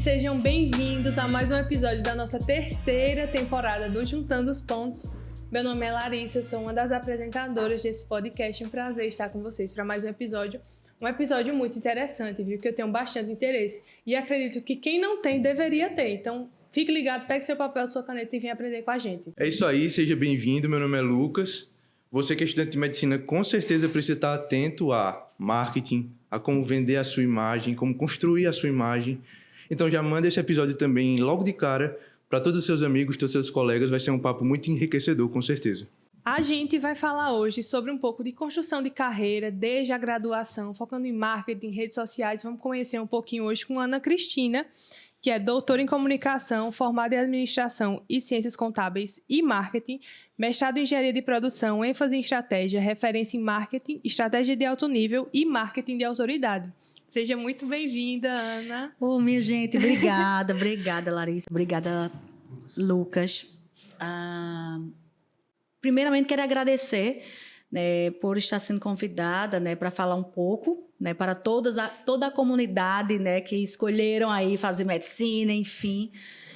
sejam bem-vindos a mais um episódio da nossa terceira temporada do Juntando os Pontos. Meu nome é Larissa, eu sou uma das apresentadoras desse podcast. É um prazer estar com vocês para mais um episódio. Um episódio muito interessante, viu? Que eu tenho bastante interesse. E acredito que quem não tem, deveria ter. Então, fique ligado, pegue seu papel, sua caneta e venha aprender com a gente. É isso aí, seja bem-vindo. Meu nome é Lucas. Você que é estudante de medicina, com certeza precisa estar atento a marketing, a como vender a sua imagem, como construir a sua imagem. Então já manda esse episódio também logo de cara para todos os seus amigos, todos os seus colegas. Vai ser um papo muito enriquecedor, com certeza. A gente vai falar hoje sobre um pouco de construção de carreira, desde a graduação, focando em marketing, redes sociais. Vamos conhecer um pouquinho hoje com Ana Cristina, que é doutora em comunicação, formada em administração e ciências contábeis e marketing, mestrado em engenharia de produção, ênfase em estratégia, referência em marketing, estratégia de alto nível e marketing de autoridade. Seja muito bem-vinda, Ana. Minha gente, obrigada, Larissa, obrigada, Lucas. Primeiramente, quero agradecer, né, por estar sendo convidada, né, para falar um pouco, né, para toda a comunidade, né, que escolheram aí fazer medicina, enfim.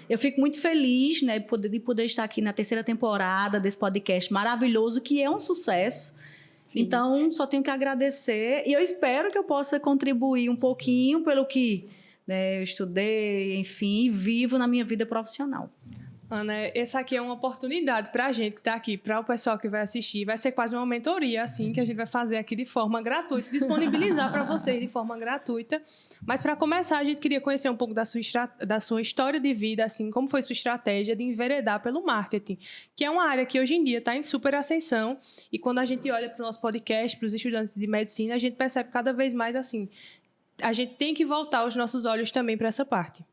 Eu fico muito feliz, né, de poder estar aqui na terceira temporada desse podcast maravilhoso, que é um sucesso. Sim. Então, só tenho que agradecer e eu espero que eu possa contribuir um pouquinho pelo que, né, eu estudei, enfim, e vivo na minha vida profissional. Ana, essa aqui é uma oportunidade para a gente que está aqui, para o pessoal que vai assistir. Vai ser quase uma mentoria, assim, que a gente vai fazer aqui de forma gratuita, disponibilizar para vocês de forma gratuita. Mas, para começar, a gente queria conhecer um pouco da sua história de vida, assim, como foi sua estratégia de enveredar pelo marketing, que é uma área que hoje em dia está em super ascensão. E quando a gente olha para o nosso podcast, para os estudantes de medicina, a gente percebe cada vez mais, assim, a gente tem que voltar os nossos olhos também para essa parte.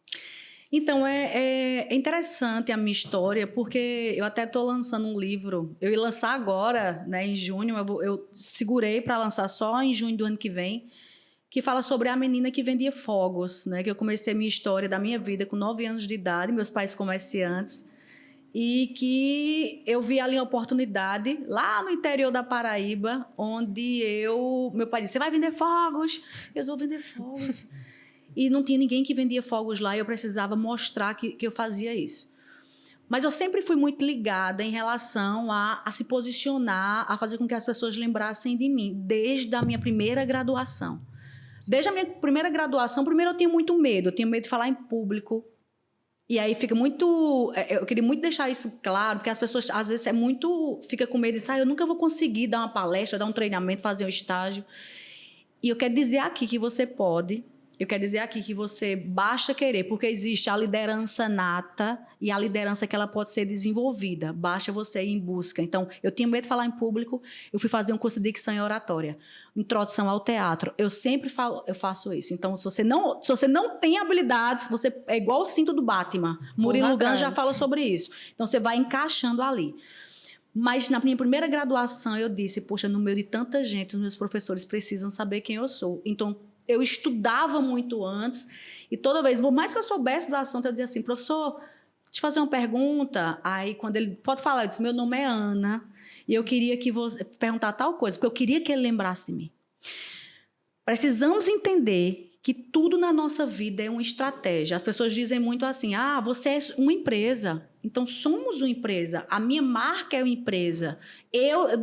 Então, é interessante a minha história, porque eu até estou lançando um livro. Eu ia lançar agora, né, em junho, eu segurei para lançar só em junho do ano que vem, que fala sobre a menina que vendia fogos, né, que eu comecei a minha história da minha vida com 9 anos de idade, meus pais comerciantes, e que eu vi ali uma oportunidade lá no interior da Paraíba, onde meu pai disse, você vai vender fogos? Eu vou vender fogos. E não tinha ninguém que vendia fogos lá e eu precisava mostrar que eu fazia isso. Mas eu sempre fui muito ligada em relação a se posicionar, a fazer com que as pessoas lembrassem de mim, desde a minha primeira graduação. Desde a minha primeira graduação, primeiro eu tinha muito medo, eu tinha medo de falar em público. E aí fica muito... Eu queria muito deixar isso claro, porque as pessoas, às vezes, fica com medo de dizer, eu nunca vou conseguir dar uma palestra, dar um treinamento, fazer um estágio. E eu quero dizer aqui que você pode... Eu quero dizer aqui que você basta querer, porque existe a liderança nata e a liderança que ela pode ser desenvolvida. Basta você ir em busca. Então, eu tinha medo de falar em público, eu fui fazer um curso de dicção e oratória, introdução ao teatro. Eu sempre faço isso. Então, se você não tem habilidades, você é igual o cinto do Batman. Murilo Gun já fala sobre isso. Então, você vai encaixando ali. Mas na minha primeira graduação, eu disse, poxa, no meio de tanta gente, os meus professores precisam saber quem eu sou. Então, eu estudava muito antes e toda vez, por mais que eu soubesse do assunto, eu dizia assim, professor, deixa eu te fazer uma pergunta. Aí, quando ele pode falar, eu disse, meu nome é Ana e eu queria que você perguntar tal coisa, porque eu queria que ele lembrasse de mim. Precisamos entender que tudo na nossa vida é uma estratégia. As pessoas dizem muito assim, você é uma empresa. Então, somos uma empresa. A minha marca é uma empresa.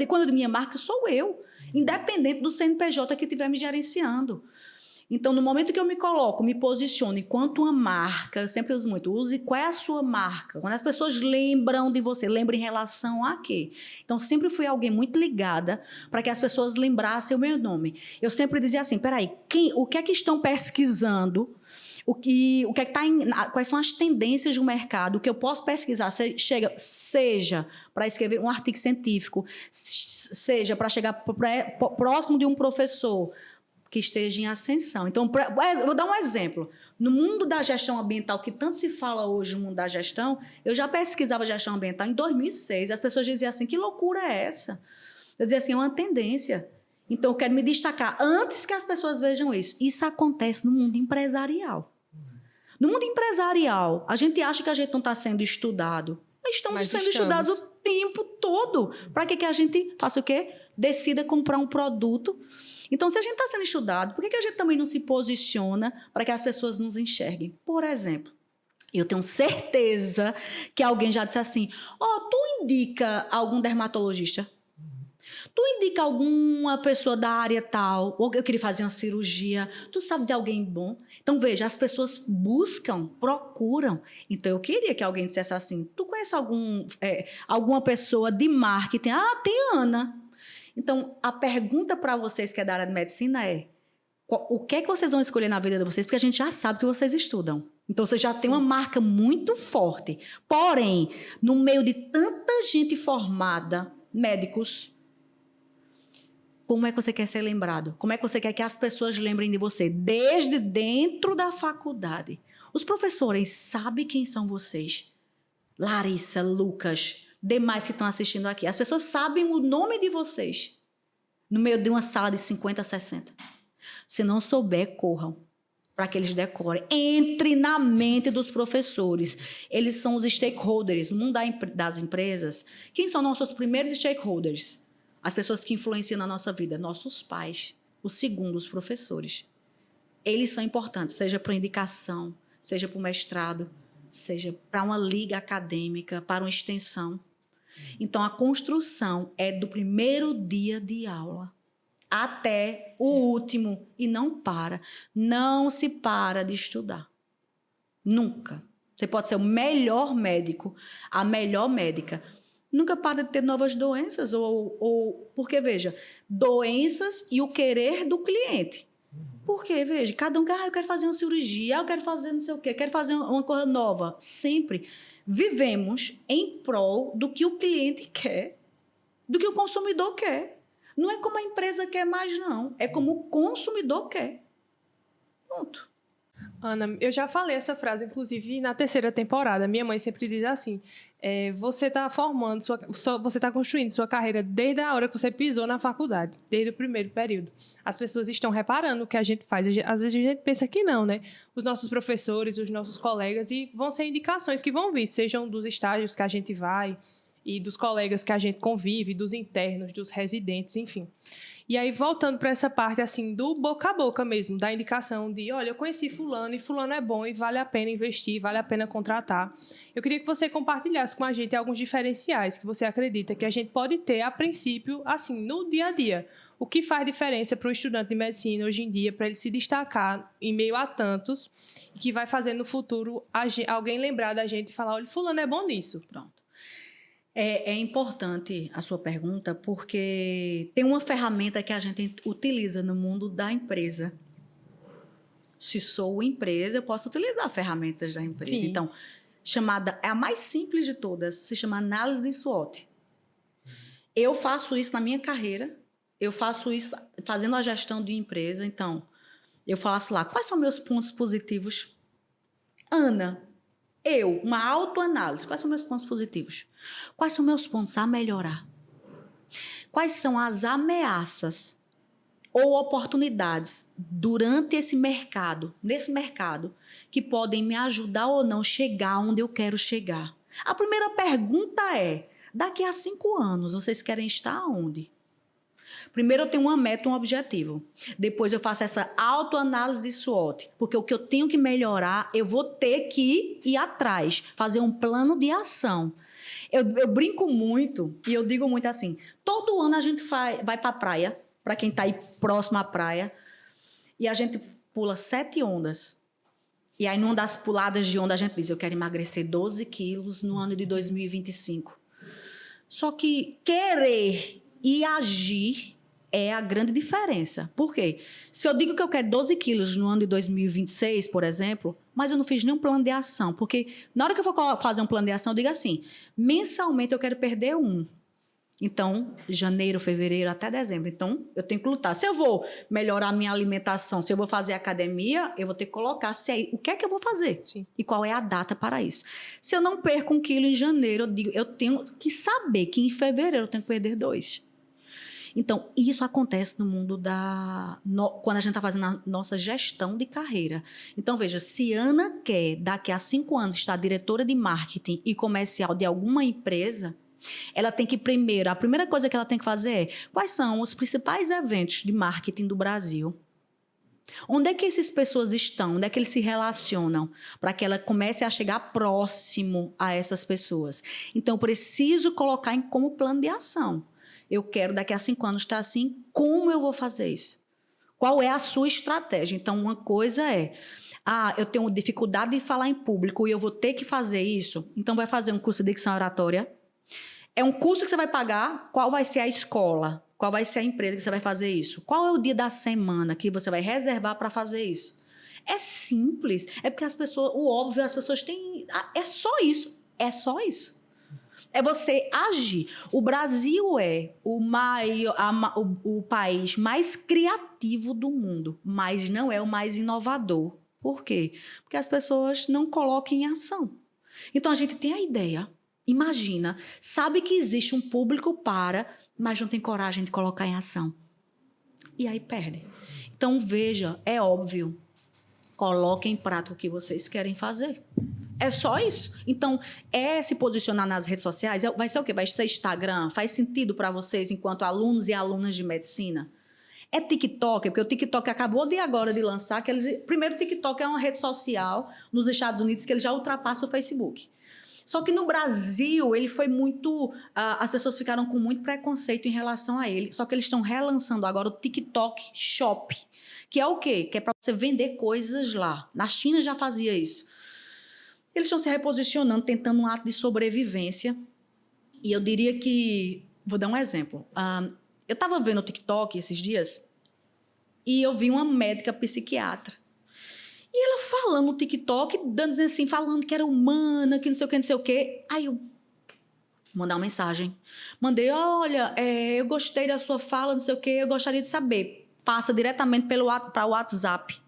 Quando eu digo minha marca, sou eu. Independente do CNPJ que estiver me gerenciando. Então, no momento que eu me coloco, me posiciono enquanto uma marca, eu sempre uso muito, use qual é a sua marca. Quando as pessoas lembram de você, lembram em relação a quê? Então, sempre fui alguém muito ligada para que as pessoas lembrassem o meu nome. Eu sempre dizia assim, peraí, o que é que estão pesquisando? Quais são as tendências do mercado? O que eu posso pesquisar, seja para escrever um artigo científico, seja para chegar próximo de um professor que esteja em ascensão. Então, vou dar um exemplo. No mundo da gestão ambiental, que tanto se fala hoje no mundo da gestão, eu já pesquisava gestão ambiental em 2006. As pessoas diziam assim, que loucura é essa? Eu dizia assim, é uma tendência. Então, eu quero me destacar antes que as pessoas vejam isso. Isso acontece no mundo empresarial. No mundo empresarial, a gente acha que a gente não está sendo estudado. Mas estamos sendo estudados o tempo todo. Para que a gente faça o quê? Decida comprar um produto Então, se a gente está sendo estudado, por que a gente também não se posiciona para que as pessoas nos enxerguem? Por exemplo, eu tenho certeza que alguém já disse assim, tu indica algum dermatologista? Tu indica alguma pessoa da área tal, ou eu queria fazer uma cirurgia, tu sabe de alguém bom? Então, veja, as pessoas buscam, procuram. Então, eu queria que alguém dissesse assim, tu conhece alguma pessoa de marketing? Tem Ana. Então, a pergunta para vocês que é da área de medicina é, o que é que vocês vão escolher na vida de vocês? Porque a gente já sabe que vocês estudam. Então, você já tem uma marca muito forte. Porém, no meio de tanta gente formada, médicos, como é que você quer ser lembrado? Como é que você quer que as pessoas lembrem de você? Desde dentro da faculdade. Os professores sabem quem são vocês. Larissa, Lucas, demais que estão assistindo aqui. As pessoas sabem o nome de vocês. No meio de uma sala de 50, 60. Se não souber, corram. Para que eles decorem. Entre na mente dos professores. Eles são os stakeholders. No mundo das empresas, quem são nossos primeiros stakeholders? As pessoas que influenciam na nossa vida, nossos pais. O segundo, os professores. Eles são importantes, seja para indicação, seja para o mestrado, seja para uma liga acadêmica, para uma extensão. Então, a construção é do primeiro dia de aula até o último e não para. Não se para de estudar. Nunca. Você pode ser o melhor médico, a melhor médica. Nunca para de ter novas doenças, porque, veja, doenças e o querer do cliente. Porque, veja, cada um quer, eu quero fazer uma cirurgia, eu quero fazer não sei o quê, eu quero fazer uma coisa nova. Sempre vivemos em prol do que o cliente quer, do que o consumidor quer. Não é como a empresa quer mais, não. É como o consumidor quer. Ponto. Ana, eu já falei essa frase, inclusive, na 3ª temporada. Minha mãe sempre diz assim, você está você está construindo sua carreira desde a hora que você pisou na faculdade, desde o primeiro período. As pessoas estão reparando o que a gente faz. Às vezes a gente pensa que não, né? Os nossos professores, os nossos colegas, e vão ser indicações que vão vir, sejam dos estágios que a gente vai e dos colegas que a gente convive, dos internos, dos residentes, enfim. E aí, voltando para essa parte, assim, do boca a boca mesmo, da indicação de, olha, eu conheci fulano, e fulano é bom, e vale a pena investir, vale a pena contratar. Eu queria que você compartilhasse com a gente alguns diferenciais que você acredita que a gente pode ter, a princípio, assim, no dia a dia. O que faz diferença para o estudante de medicina hoje em dia, para ele se destacar em meio a tantos, e que vai fazer no futuro alguém lembrar da gente e falar, olha, fulano é bom nisso. Pronto. É importante a sua pergunta, porque tem uma ferramenta que a gente utiliza no mundo da empresa. Se sou empresa, eu posso utilizar ferramentas da empresa. Sim. Então, é a mais simples de todas, se chama análise de SWOT. Eu faço isso na minha carreira, eu faço isso fazendo a gestão de empresa. Então, eu faço lá, quais são meus pontos positivos? Ana, uma autoanálise. Quais são meus pontos positivos? Quais são meus pontos a melhorar? Quais são as ameaças ou oportunidades durante nesse mercado, que podem me ajudar ou não chegar onde eu quero chegar? A primeira pergunta é, daqui a 5 anos, vocês querem estar onde? Primeiro eu tenho uma meta, um objetivo. Depois eu faço essa autoanálise de SWOT. Porque o que eu tenho que melhorar, eu vou ter que ir atrás. Fazer um plano de ação. Eu brinco muito e eu digo muito assim. Todo ano a gente vai para a praia. Para quem está aí próximo à praia. E a gente pula 7 ondas. E aí numa das puladas de onda a gente diz, eu quero emagrecer 12 quilos no ano de 2025. Só que querer e agir é a grande diferença. Por quê? Se eu digo que eu quero 12 quilos no ano de 2026, por exemplo, mas eu não fiz nenhum plano de ação, porque na hora que eu for fazer um plano de ação, eu digo assim, mensalmente eu quero perder 1. Então, janeiro, fevereiro, até dezembro. Então, eu tenho que lutar. Se eu vou melhorar a minha alimentação, se eu vou fazer academia, eu vou ter que colocar o que é que eu vou fazer. Sim. E qual é a data para isso. Se eu não perco 1 quilo em janeiro, eu digo, eu tenho que saber que em fevereiro eu tenho que perder 2. Então, isso acontece no mundo quando a gente está fazendo a nossa gestão de carreira. Então, veja, se Ana quer, daqui a 5 anos, estar diretora de marketing e comercial de alguma empresa, Ela tem que primeiro, a primeira coisa que ela tem que fazer é quais são os principais eventos de marketing do Brasil. Onde é que essas pessoas estão? Onde é que eles se relacionam? Para que ela comece a chegar próximo a essas pessoas. Então, eu preciso colocar como plano de ação. Eu quero, daqui a 5 anos, estar assim. Como eu vou fazer isso? Qual é a sua estratégia? Então, uma coisa é... eu tenho dificuldade de falar em público e eu vou ter que fazer isso. Então, vai fazer um curso de dicção oratória. É um curso que você vai pagar. Qual vai ser a escola? Qual vai ser a empresa que você vai fazer isso? Qual é o dia da semana que você vai reservar para fazer isso? É simples. É porque as pessoas, o óbvio, as pessoas têm... É só isso. É só isso. É você agir. O Brasil é o país mais criativo do mundo, mas não é o mais inovador. Por quê? Porque as pessoas não colocam em ação. Então, a gente tem a ideia, imagina, sabe que existe um público mas não tem coragem de colocar em ação. E aí perde. Então, veja, é óbvio. Coloquem em prática o que vocês querem fazer. É só isso. Então, se posicionar nas redes sociais, vai ser o quê? Vai ser Instagram? Faz sentido para vocês, enquanto alunos e alunas de medicina? É TikTok, porque o TikTok acabou agora de lançar. Primeiro, o TikTok é uma rede social nos Estados Unidos que ele já ultrapassa o Facebook. Só que no Brasil, ele foi muito... as pessoas ficaram com muito preconceito em relação a ele. Só que eles estão relançando agora o TikTok Shop. Que é o quê? Que é para você vender coisas lá. Na China já fazia isso. Eles estão se reposicionando, tentando um ato de sobrevivência. E eu diria que... Vou dar um exemplo. Eu estava vendo o TikTok esses dias e eu vi uma médica psiquiatra. E ela falando no TikTok, dizendo assim, falando que era humana, que não sei o que, não sei o que. Aí eu mandei uma mensagem. Mandei, olha, eu gostei da sua fala, não sei o que, eu gostaria de saber. Passa diretamente para o WhatsApp.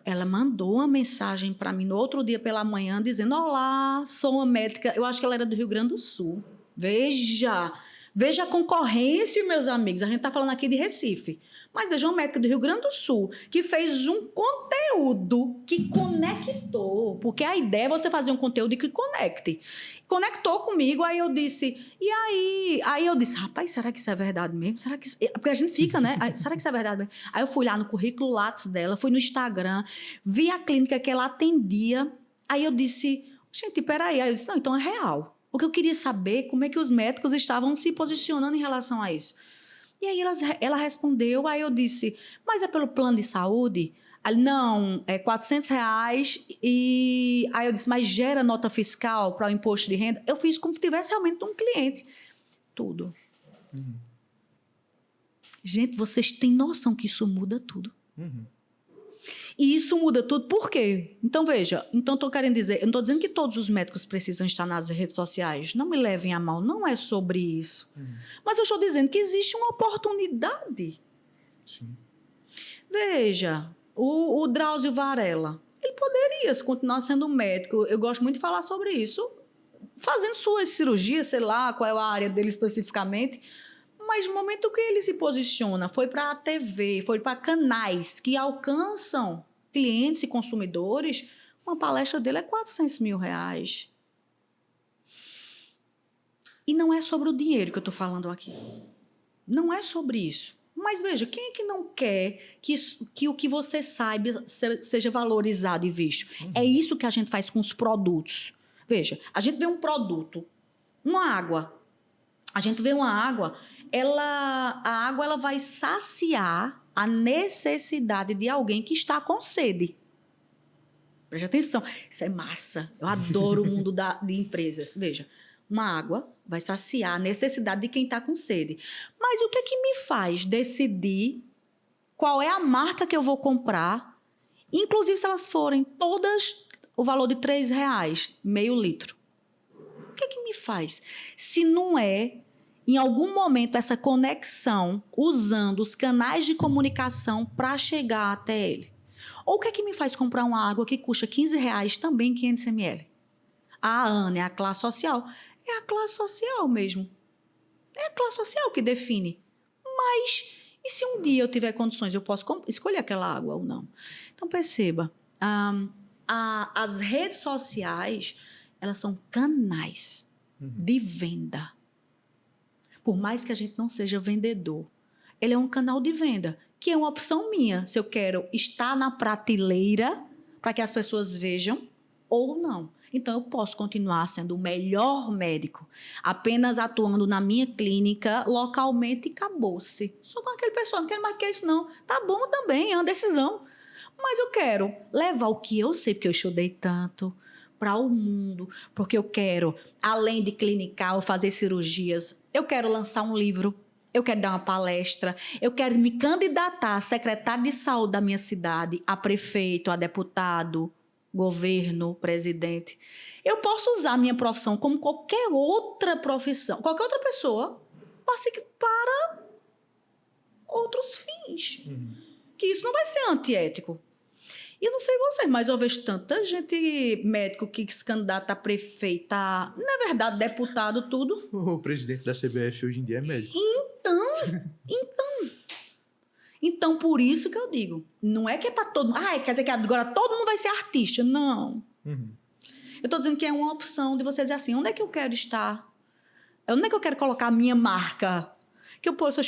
Ela mandou uma mensagem para mim no outro dia pela manhã, dizendo, olá, sou uma médica. Eu acho que ela era do Rio Grande do Sul. Veja a concorrência, meus amigos. A gente está falando aqui de Recife. Mas veja uma médica do Rio Grande do Sul que fez um conteúdo que conectou. Porque a ideia é você fazer um conteúdo que conecte. Conectou comigo, aí eu disse... E aí? Aí eu disse, rapaz, será que isso é verdade mesmo? Será que... Porque a gente fica, né? Será que isso é verdade mesmo? Aí eu fui lá no currículo Lattes dela, fui no Instagram, vi a clínica que ela atendia. Aí eu disse, gente, peraí. Aí eu disse, não, então é real. Porque eu queria saber como é que os médicos estavam se posicionando em relação a isso. E aí ela respondeu, aí eu disse, mas é pelo plano de saúde? Aí, não, é R$400. E aí eu disse, mas gera nota fiscal para o imposto de renda? Eu fiz como se tivesse realmente um cliente. Tudo. Uhum. Gente, vocês têm noção que isso muda tudo. Uhum. E isso muda tudo por quê? Então, veja, estou querendo dizer, eu não estou dizendo que todos os médicos precisam estar nas redes sociais. Não me levem a mal, não é sobre isso. Mas eu estou dizendo que existe uma oportunidade. Sim. Veja, o Drauzio Varela, ele poderia continuar sendo médico, eu gosto muito de falar sobre isso, fazendo suas cirurgias, sei lá qual é a área dele especificamente, mas no momento que ele se posiciona, foi para a TV, foi para canais que alcançam clientes e consumidores, uma palestra dele é R$400 mil. E não é sobre o dinheiro que eu estou falando aqui. Não é sobre isso. Mas veja, quem é que não quer que o que você saiba seja valorizado e visto? É isso que a gente faz com os produtos. Veja, a gente vê um produto, uma água. A gente vê uma água... a água ela vai saciar a necessidade de alguém que está com sede. Preste atenção, isso é massa. Eu adoro o mundo de empresas. Veja, uma água vai saciar a necessidade de quem está com sede. Mas o que é que me faz decidir qual é a marca que eu vou comprar, inclusive se elas forem todas o valor de R$3, meio litro? O que é que me faz? Se não é... em algum momento, essa conexão usando os canais de comunicação para chegar até ele. Ou o que é que me faz comprar uma água que custa R$15, também 500 ml? Ana, é a classe social. É a classe social mesmo. É a classe social que define. Mas, e se um dia eu tiver condições, eu posso escolher aquela água ou não? Então, perceba, as redes sociais, elas são canais. de venda. Por mais que a gente não seja vendedor, ele é um canal de venda, que é uma opção minha. Se eu quero estar na prateleira para que as pessoas vejam ou não. Então, eu posso continuar sendo o melhor médico, apenas atuando na minha clínica localmente e acabou-se. Só com aquele pessoal, não quero mais que isso não. Tá bom também, é uma decisão. Mas eu quero levar o que eu sei, porque eu estudei tanto, para o mundo, porque eu quero, além de clinicar ou fazer cirurgias, eu quero lançar um livro, eu quero dar uma palestra, eu quero me candidatar a secretário de saúde da minha cidade, a prefeito, a deputado, governo, presidente. Eu posso usar a minha profissão como qualquer outra profissão, qualquer outra pessoa, para outros fins. Que isso não vai ser antiético. E eu não sei vocês, mas eu vejo tanta gente, médico, que se candidata a prefeito, na verdade, deputado, tudo. O presidente da CBF hoje em dia é médico. Então, por isso que eu digo, não é que é para todo mundo, quer dizer que agora todo mundo vai ser artista. Não. Eu estou dizendo que é uma opção de você dizer assim, onde é que eu quero estar? Onde é que eu quero colocar a minha marca? Que eu posso,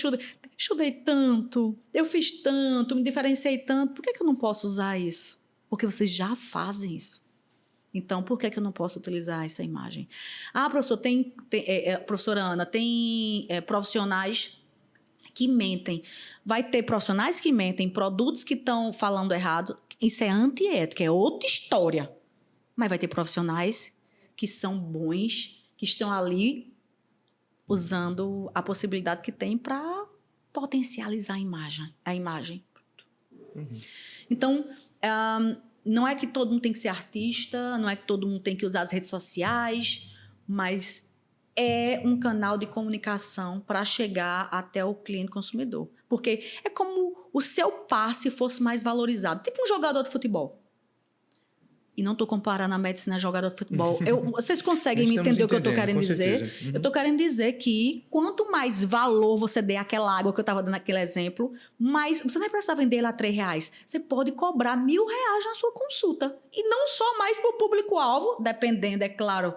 estudei tanto, eu fiz tanto, me diferenciei tanto, por que eu não posso usar isso? Porque vocês já fazem isso. Então, por que eu não posso utilizar essa imagem? Professor, professora Ana, tem profissionais que mentem. Vai ter profissionais que mentem, produtos que estão falando errado. Isso é antiético, é outra história. Mas vai ter profissionais que são bons, que estão ali usando a possibilidade que tem para potencializar a imagem. Então, não é que todo mundo tem que ser artista, não é que todo mundo tem que usar as redes sociais, mas é um canal de comunicação para chegar até o cliente consumidor. Porque é como o seu passe fosse mais valorizado. Tipo um jogador de futebol. E não estou comparando a medicina a jogador de futebol. Vocês conseguem me entender o que eu estou querendo dizer? Eu estou querendo dizer que quanto mais valor você der àquela água que eu estava dando aquele exemplo, mais você não vai precisar vender ela a R$3. Você pode cobrar R$1.000 na sua consulta. E não só mais para o público-alvo, dependendo, é claro,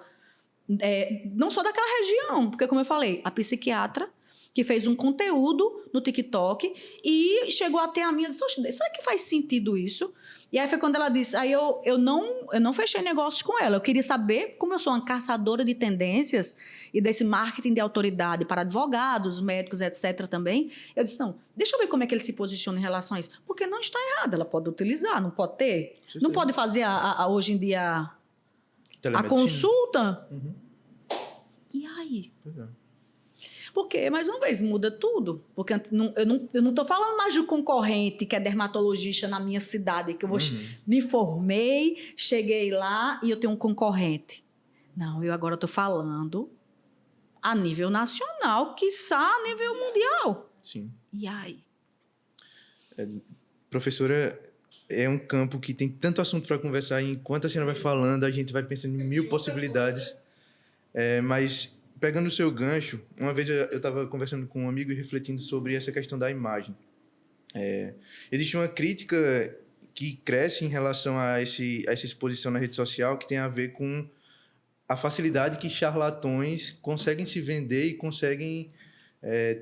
não só daquela região. Porque, como eu falei, a psiquiatra que fez um conteúdo no TikTok e chegou até a mim e disse, será que faz sentido isso? E aí foi quando ela disse, aí eu não fechei negócios com ela, eu queria saber, como eu sou uma caçadora de tendências e desse marketing de autoridade para advogados, médicos, etc. também, eu disse, não, deixa eu ver como é que ele se posiciona em relação a isso, porque não está errado, ela pode utilizar, não pode ter, não pode fazer hoje em dia a consulta. E aí? Porque, mais uma vez, muda tudo. Porque eu não estou falando mais do concorrente que é dermatologista na minha cidade, que eu me formei, cheguei lá e eu tenho um concorrente. Não, eu agora estou falando a nível nacional, quiçá a nível mundial. Sim. E aí? Professora, é um campo que tem tanto assunto para conversar e enquanto a senhora vai falando, a gente vai pensando em 1000 possibilidades. Mas... pegando o seu gancho, uma vez eu estava conversando com um amigo e refletindo sobre essa questão da imagem. Existe uma crítica que cresce em relação a essa exposição na rede social que tem a ver com a facilidade que charlatões conseguem se vender e conseguem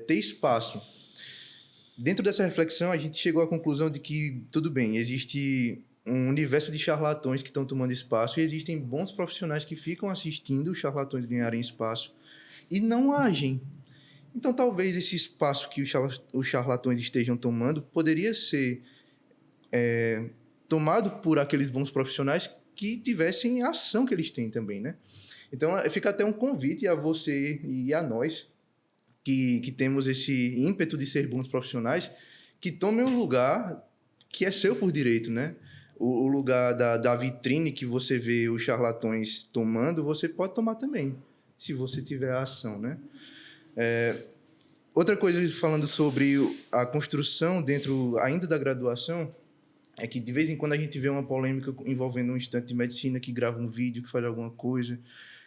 ter espaço. Dentro dessa reflexão, a gente chegou à conclusão de que, tudo bem, existe um universo de charlatões que estão tomando espaço e existem bons profissionais que ficam assistindo os charlatões ganharem espaço e não agem. Então, talvez esse espaço que os charlatões estejam tomando poderia ser tomado por aqueles bons profissionais que tivessem a ação que eles têm também, né? Então, fica até um convite a você e a nós, que temos esse ímpeto de ser bons profissionais, que tomem um lugar que é seu por direito, né? O lugar da vitrine que você vê os charlatões tomando, você pode tomar também, se você tiver a ação, né? Outra coisa, falando sobre a construção dentro ainda da graduação, é que de vez em quando a gente vê uma polêmica envolvendo um estudante de medicina que grava um vídeo, que faz alguma coisa,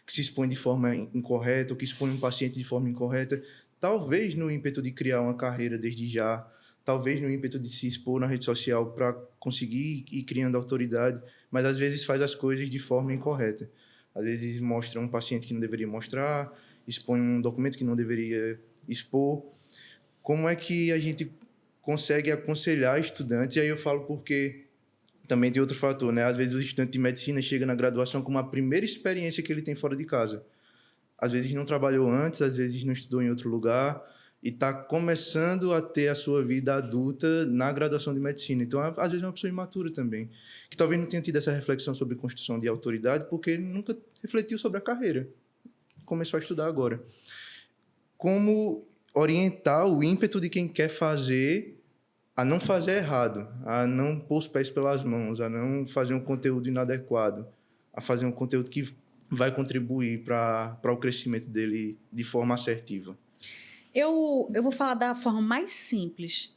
que se expõe de forma incorreta, ou que expõe um paciente de forma incorreta, talvez no ímpeto de criar uma carreira desde já, talvez no ímpeto de se expor na rede social para conseguir ir criando autoridade, mas às vezes faz as coisas de forma incorreta. Às vezes mostra um paciente que não deveria mostrar, expõe um documento que não deveria expor. Como é que a gente consegue aconselhar estudantes? E aí eu falo porque também tem outro fator, né? Às vezes o estudante de medicina chega na graduação como a primeira experiência que ele tem fora de casa. Às vezes não trabalhou antes, às vezes não estudou em outro lugar e está começando a ter a sua vida adulta na graduação de medicina. Então, às vezes é uma pessoa imatura também, que talvez não tenha tido essa reflexão sobre construção de autoridade porque ele nunca refletiu sobre a carreira. Começou a estudar agora. Como orientar o ímpeto de quem quer fazer a não fazer errado, a não pôr os pés pelas mãos, a não fazer um conteúdo inadequado, a fazer um conteúdo que vai contribuir para o crescimento dele de forma assertiva? Eu vou falar da forma mais simples.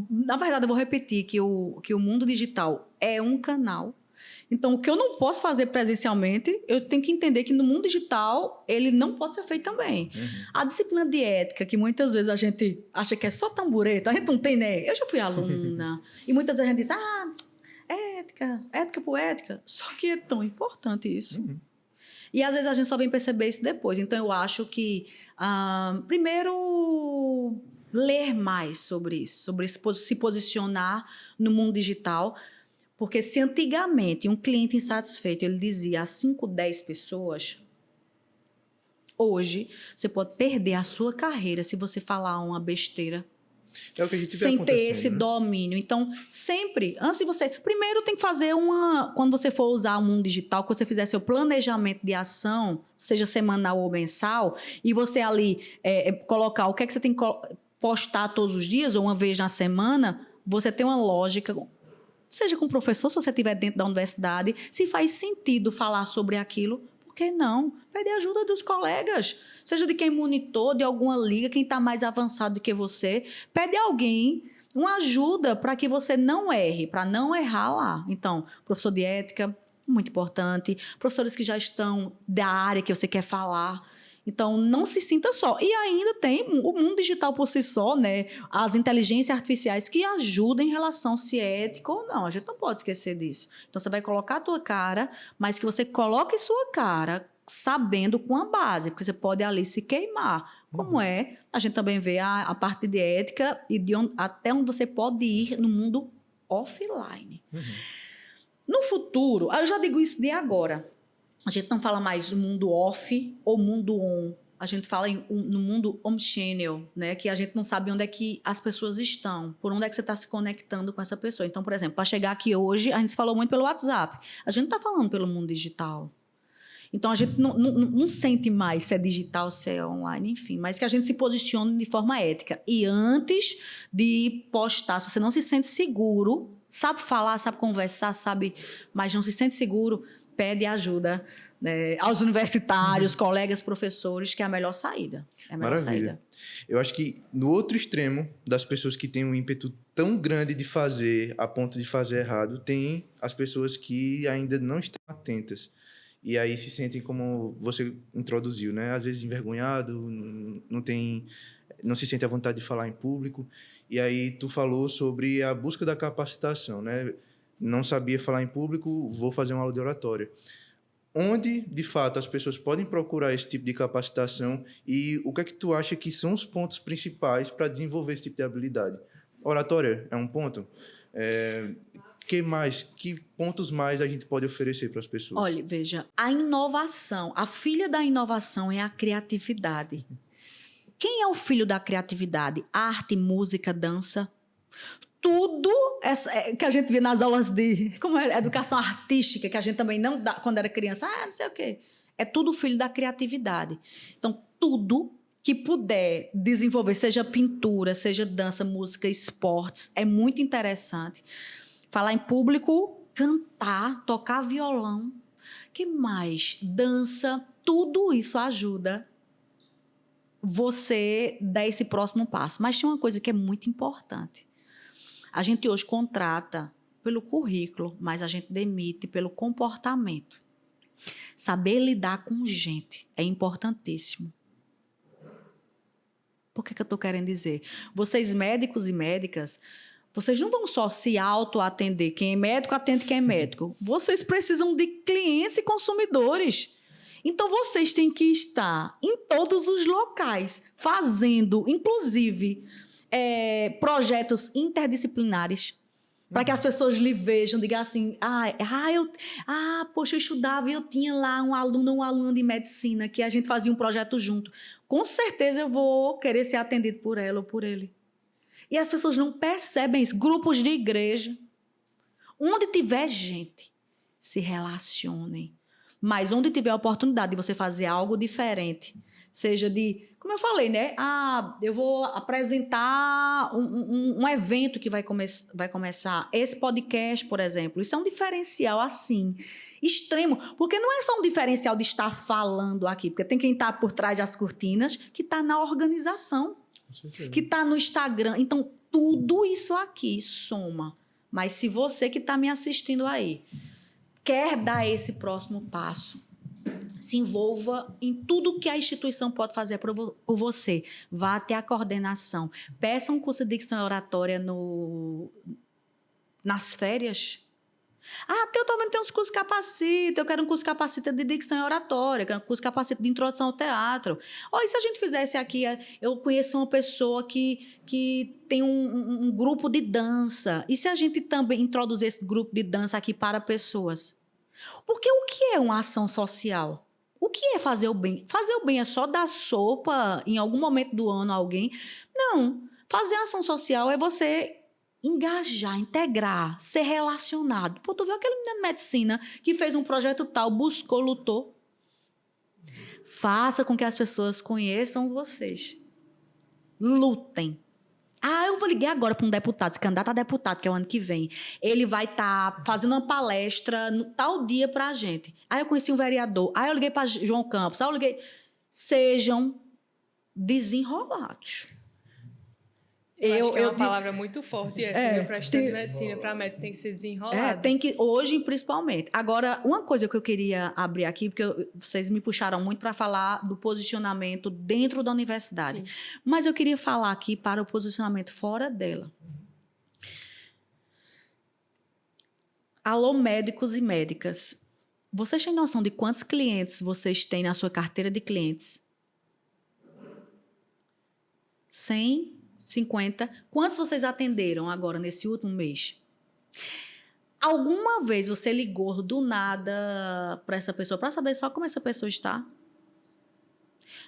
Na verdade, eu vou repetir que o mundo digital é um canal. Então, o que eu não posso fazer presencialmente, eu tenho que entender que no mundo digital, ele não pode ser feito também. A disciplina de ética, que muitas vezes a gente acha que é só tamboreta, a gente não tem, né? Eu já fui aluna, e muitas vezes a gente diz, ética por ética. Só que é tão importante isso. E às vezes a gente só vem perceber isso depois. Então, eu acho que, primeiro, ler mais sobre isso, sobre se posicionar no mundo digital. Porque se antigamente um cliente insatisfeito ele dizia a 5, 10 pessoas, hoje você pode perder a sua carreira se você falar uma besteira. É o que a gente vê sem ter esse né? domínio. Então, sempre, antes de você... Primeiro tem que fazer quando você for usar o mundo digital, que você fizer seu planejamento de ação, seja semanal ou mensal, e você ali colocar o que é que você tem que postar todos os dias, ou uma vez na semana, você tem uma lógica... Seja com o professor, se você estiver dentro da universidade, se faz sentido falar sobre aquilo, por que não? Pede ajuda dos colegas, seja de quem monitor, de alguma liga, quem está mais avançado do que você. Pede alguém uma ajuda para que você não erre, para não errar lá. Então, professor de ética, muito importante. Professores que já estão da área que você quer falar. Então, não se sinta só. E ainda tem o mundo digital por si só, né? As inteligências artificiais que ajudam em relação se é ético ou não. A gente não pode esquecer disso. Então, você vai colocar a tua cara, mas que você coloque sua cara sabendo com a base, porque você pode ali se queimar. Como a gente também vê a parte de ética e até onde você pode ir no mundo offline. No futuro, eu já digo isso de agora, a gente não fala mais do mundo off ou mundo on. A gente fala no mundo omnichannel, né? Que a gente não sabe onde é que as pessoas estão, por onde é que você está se conectando com essa pessoa. Então, por exemplo, para chegar aqui hoje, a gente falou muito pelo WhatsApp. A gente não está falando pelo mundo digital. Então, a gente não sente mais se é digital, se é online, enfim. Mas que a gente se posicione de forma ética. E antes de postar, se você não se sente seguro, sabe falar, sabe conversar, mas não se sente seguro, pede ajuda, né, aos universitários, colegas, professores, que é a melhor saída. É a melhor saída. Eu acho que no outro extremo das pessoas que têm um ímpeto tão grande de fazer a ponto de fazer errado, tem as pessoas que ainda não estão atentas. E aí se sentem como você introduziu, né? Às vezes envergonhado, não se sente à vontade de falar em público. E aí tu falou sobre a busca da capacitação, né? Não sabia falar em público, vou fazer uma aula de oratória. Onde, de fato, as pessoas podem procurar esse tipo de capacitação e o que é que tu acha que são os pontos principais para desenvolver esse tipo de habilidade? Oratória é um ponto? Que pontos mais a gente pode oferecer para as pessoas? Olha, veja, a inovação, a filha da inovação é a criatividade. Quem é o filho da criatividade? Arte, música, dança. Tudo que a gente vê nas aulas de educação artística, que a gente também não dá quando era criança, não sei o quê. É tudo filho da criatividade. Então, tudo que puder desenvolver, seja pintura, seja dança, música, esportes, é muito interessante. Falar em público, cantar, tocar violão. Que mais? Dança, tudo isso ajuda você dar esse próximo passo. Mas tem uma coisa que é muito importante. A gente hoje contrata pelo currículo, mas a gente demite pelo comportamento. Saber lidar com gente é importantíssimo. Por que eu estou querendo dizer? Vocês, médicos e médicas, Vocês não vão só se auto-atender. Quem é médico, atende quem é médico. Vocês precisam de clientes e consumidores. Então, vocês têm que estar em todos os locais, fazendo, inclusive, projetos interdisciplinares, para que as pessoas lhe vejam, digam assim, poxa, eu estudava e eu tinha lá um aluno ou uma aluna de medicina que a gente fazia um projeto junto. Com certeza eu vou querer ser atendido por ela ou por ele. E as pessoas não percebem isso. Grupos de igreja, onde tiver gente, se relacionem. Mas onde tiver a oportunidade de você fazer algo diferente, seja de, como eu falei, né? Eu vou apresentar um evento que vai começar. Esse podcast, por exemplo, isso é um diferencial assim, extremo. Porque não é só um diferencial de estar falando aqui, porque tem quem está por trás das cortinas, que está na organização, que está no Instagram. Então, tudo isso aqui soma. Mas se você que está me assistindo aí quer dar esse próximo passo, se envolva em tudo que a instituição pode fazer por você. Vá até a coordenação. Peça um curso de dicção e oratória nas férias. Porque eu estou vendo que tem uns cursos capacita, eu quero um curso capacita de dicção e oratória, eu quero um curso capacita de introdução ao teatro. E se a gente fizesse aqui, eu conheço uma pessoa que tem um grupo de dança, e se a gente também introduzir esse grupo de dança aqui para pessoas? Porque o que é uma ação social? O que é fazer o bem? Fazer o bem é só dar sopa em algum momento do ano a alguém? Não. Fazer ação social é você engajar, integrar, ser relacionado. Tu viu aquele menino de medicina que fez um projeto tal, buscou, lutou? Faça com que as pessoas conheçam vocês. Lutem. Eu vou ligar agora para um deputado, esse candidato a deputado, que é o ano que vem. Ele vai estar fazendo uma palestra no tal dia para a gente. Eu conheci um vereador. Eu liguei para João Campos. Eu liguei. Sejam desenrolados. Eu acho que é uma palavra muito forte essa, para estudante de medicina, para médico, tem que ser desenrolado. Hoje, principalmente. Agora, uma coisa que eu queria abrir aqui, porque vocês me puxaram muito para falar do posicionamento dentro da universidade. Sim. Mas eu queria falar aqui para o posicionamento fora dela. Alô, médicos e médicas. Vocês têm noção de quantos clientes vocês têm na sua carteira de clientes? 100? 50. Quantos vocês atenderam agora nesse último mês? Alguma vez você ligou do nada para essa pessoa para saber só como essa pessoa está?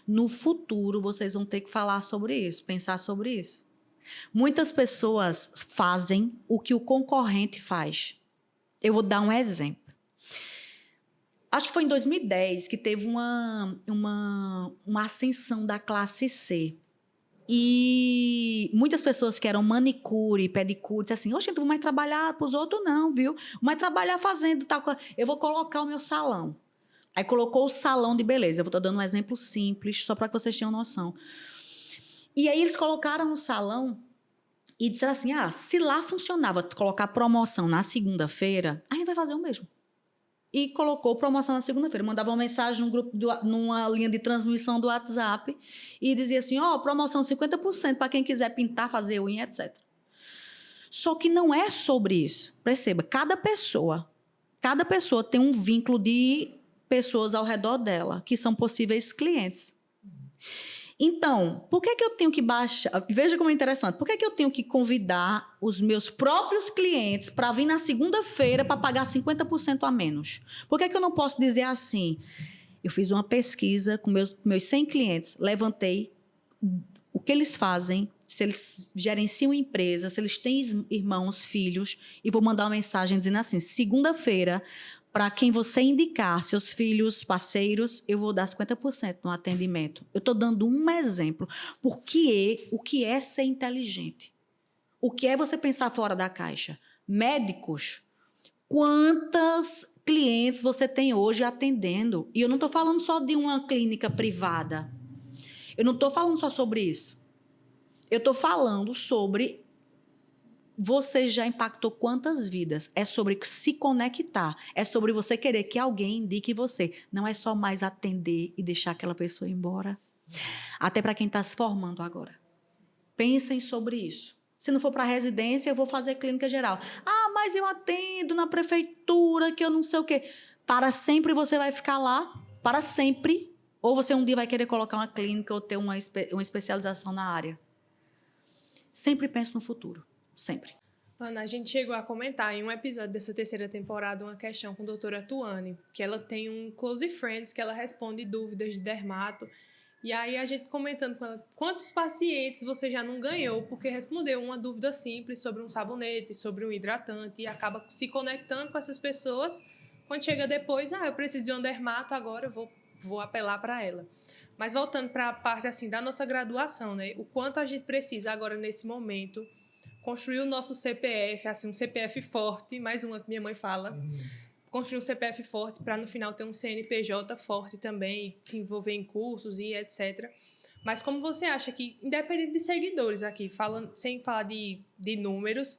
No futuro, vocês vão ter que falar sobre isso, pensar sobre isso. Muitas pessoas fazem o que o concorrente faz. Eu vou dar um exemplo. Acho que foi em 2010 que teve uma ascensão da classe C. E muitas pessoas que eram manicure, pedicure, disseram assim, oxe, eu não vou mais trabalhar para os outros não, viu? Vou mais trabalhar fazendo tal coisa. Eu vou colocar o meu salão. Aí colocou o salão de beleza. Eu estou dando um exemplo simples, só para que vocês tenham noção. E aí eles colocaram o salão e disseram assim, se lá funcionava colocar promoção na segunda-feira, a gente vai fazer o mesmo. E colocou promoção na segunda-feira. Mandava uma mensagem num grupo, numa linha de transmissão do WhatsApp e dizia assim, promoção 50% para quem quiser pintar, fazer unha, etc. Só que não é sobre isso. Perceba, cada pessoa tem um vínculo de pessoas ao redor dela, que são possíveis clientes. Então, por que eu tenho que baixar? Veja como é interessante. Por que eu tenho que convidar os meus próprios clientes para vir na segunda-feira para pagar 50% a menos? Por que eu não posso dizer assim? Eu fiz uma pesquisa com meus 100 clientes, levantei o que eles fazem, se eles gerenciam empresa, se eles têm irmãos, filhos, e vou mandar uma mensagem dizendo assim, segunda-feira, para quem você indicar, seus filhos, parceiros, eu vou dar 50% no atendimento. Eu estou dando um exemplo. Porque o que é ser inteligente? O que é você pensar fora da caixa? Médicos, quantos clientes você tem hoje atendendo? E eu não estou falando só de uma clínica privada. Eu não estou falando só sobre isso. Eu estou falando sobre... Você já impactou quantas vidas? É sobre se conectar. É sobre você querer que alguém indique você. Não é só mais atender e deixar aquela pessoa ir embora. Até para quem está se formando agora. Pensem sobre isso. Se não for para residência, eu vou fazer clínica geral. Ah, mas eu atendo na prefeitura, que eu não sei o quê. Para sempre você vai ficar lá, para sempre. Ou você um dia vai querer colocar uma clínica ou ter uma especialização na área. Sempre penso no futuro, sempre. Ana, a gente chegou a comentar em um episódio dessa 3ª temporada uma questão com a doutora Tuane, que ela tem um Close Friends, que ela responde dúvidas de dermato. E aí a gente comentando com ela, quantos pacientes você já não ganhou porque respondeu uma dúvida simples sobre um sabonete, sobre um hidratante, e acaba se conectando com essas pessoas. Quando chega depois, eu preciso de um dermato, agora eu vou apelar para ela. Mas voltando para a parte assim, da nossa graduação, né? O quanto a gente precisa agora, nesse momento, construir o nosso CPF, assim, um CPF forte, mais uma que minha mãe fala, construir um CPF forte para no final ter um CNPJ forte também, e se envolver em cursos e etc. Mas como você acha que, independente de seguidores aqui, sem falar de números,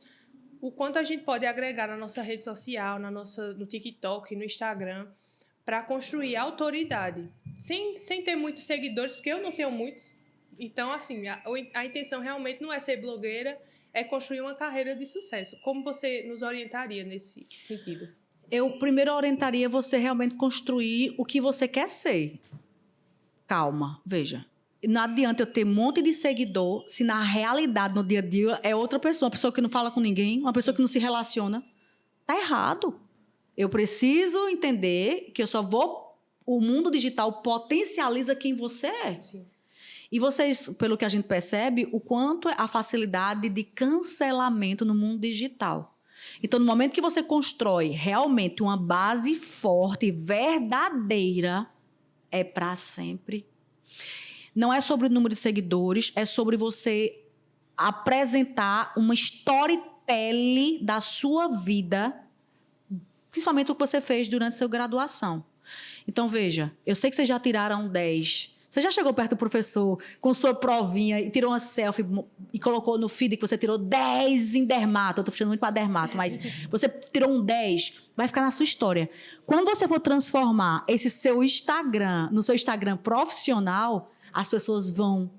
o quanto a gente pode agregar na nossa rede social, no TikTok, no Instagram, para construir autoridade, sem ter muitos seguidores, porque eu não tenho muitos. Então, assim, a intenção realmente não é ser blogueira, é construir uma carreira de sucesso. Como você nos orientaria nesse sentido? Eu primeiro orientaria você realmente construir o que você quer ser. Calma, veja. Não adianta eu ter um monte de seguidor se na realidade, no dia a dia, é outra pessoa. Uma pessoa que não fala com ninguém, uma pessoa que não se relaciona. Tá errado. Eu preciso entender que eu só vou... O mundo digital potencializa quem você é. Sim. E vocês, pelo que a gente percebe, o quanto é a facilidade de cancelamento no mundo digital. Então, no momento que você constrói realmente uma base forte, verdadeira, é para sempre. Não é sobre o número de seguidores, é sobre você apresentar uma storytelling da sua vida, principalmente o que você fez durante a sua graduação. Então, veja, eu sei que vocês já tiraram 10. Você já chegou perto do professor com sua provinha e tirou uma selfie e colocou no feed que você tirou 10 em dermato. Eu estou puxando muito para dermato, mas você tirou um 10, vai ficar na sua história. Quando você for transformar esse seu Instagram no seu Instagram profissional, as pessoas vão